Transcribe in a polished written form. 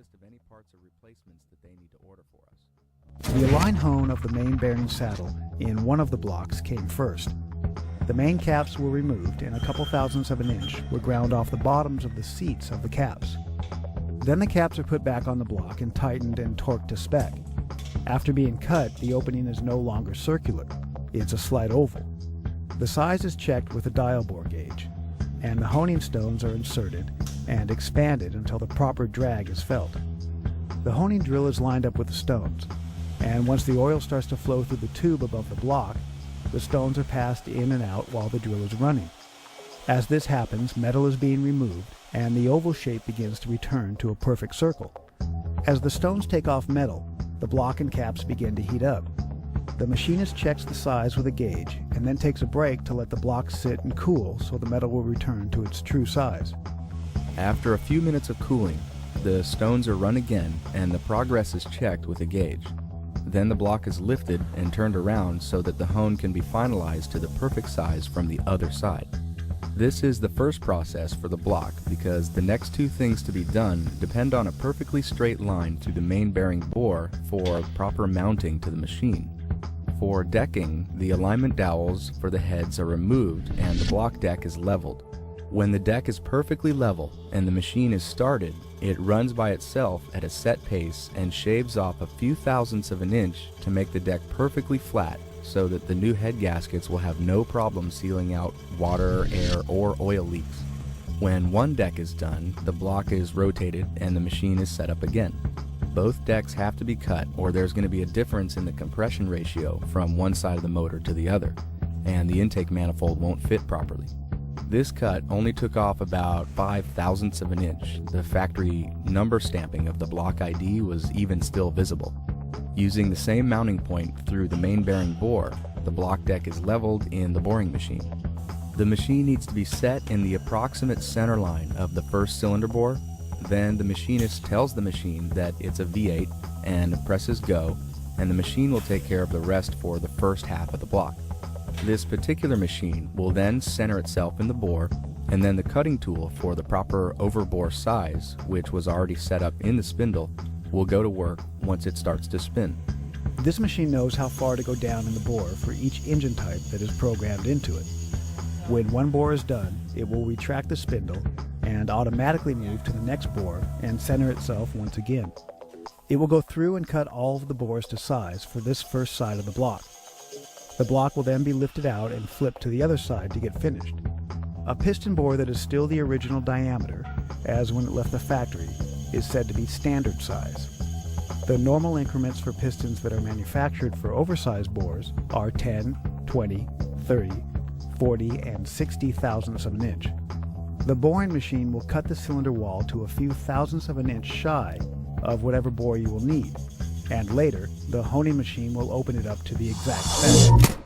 list of any parts or replacements that they need to order for us. The align hone of the main bearing saddle in one of the blocks came first. The main caps were removed and a couple thousandths of an inch were ground off the bottoms of the seats of the caps. Then the caps are put back on the block and tightened and torqued to spec. After being cut, the opening is no longer circular. It's a slight oval. The size is checked with a dial bore gauge, and the honing stones are inserted and expanded until the proper drag is felt. The honing drill is lined up with the stones, and once the oil starts to flow through the tube above the block, the stones are passed in and out while the drill is running. As this happens, metal is being removed, and the oval shape begins to return to a perfect circle. As the stones take off metal, the block and caps begin to heat up. The machinist checks the size with a gauge and then takes a break to let the block sit and cool so the metal will return to its true size. After a few minutes of cooling, the stones are run again and the progress is checked with a gauge. Then the block is lifted and turned around so that the hone can be finalized to the perfect size from the other side. This is the first process for the block because the next two things to be done depend on a perfectly straight line through the main bearing bore for proper mounting to the machine. For decking, the alignment dowels for the heads are removed and the block deck is leveled. When the deck is perfectly level and the machine is started, it runs by itself at a set pace and shaves off a few thousandths of an inch to make the deck perfectly flat so that the new head gaskets will have no problem sealing out water, air, or oil leaks. When one deck is done, the block is rotated and the machine is set up again. Both decks have to be cut or there's going to be a difference in the compression ratio from one side of the motor to the other, and the intake manifold won't fit properly. This cut only took off about 5 thousandths of an inch. The factory number stamping of the block ID was even still visible. Using the same mounting point through the main bearing bore, the block deck is leveled in the boring machine. The machine needs to be set in the approximate center line of the first cylinder bore. Then the machinist tells the machine that it's a V8 and presses go, and the machine will take care of the rest for the first half of the block. This particular machine will then center itself in the bore, and then the cutting tool for the proper overbore size, which was already set up in the spindle, will go to work once it starts to spin. This machine knows how far to go down in the bore for each engine type that is programmed into it. When one bore is done, it will retract the spindle and automatically move to the next bore and center itself once again. It will go through and cut all of the bores to size for this first side of the block. The block will then be lifted out and flipped to the other side to get finished. A piston bore that is still the original diameter, as when it left the factory, is said to be standard size. The normal increments for pistons that are manufactured for oversized bores are 10, 20, 30, 40, and 60 thousandths of an inch. The boring machine will cut the cylinder wall to a few thousandths of an inch shy of whatever bore you will need, and later the honing machine will open it up to the exact spec.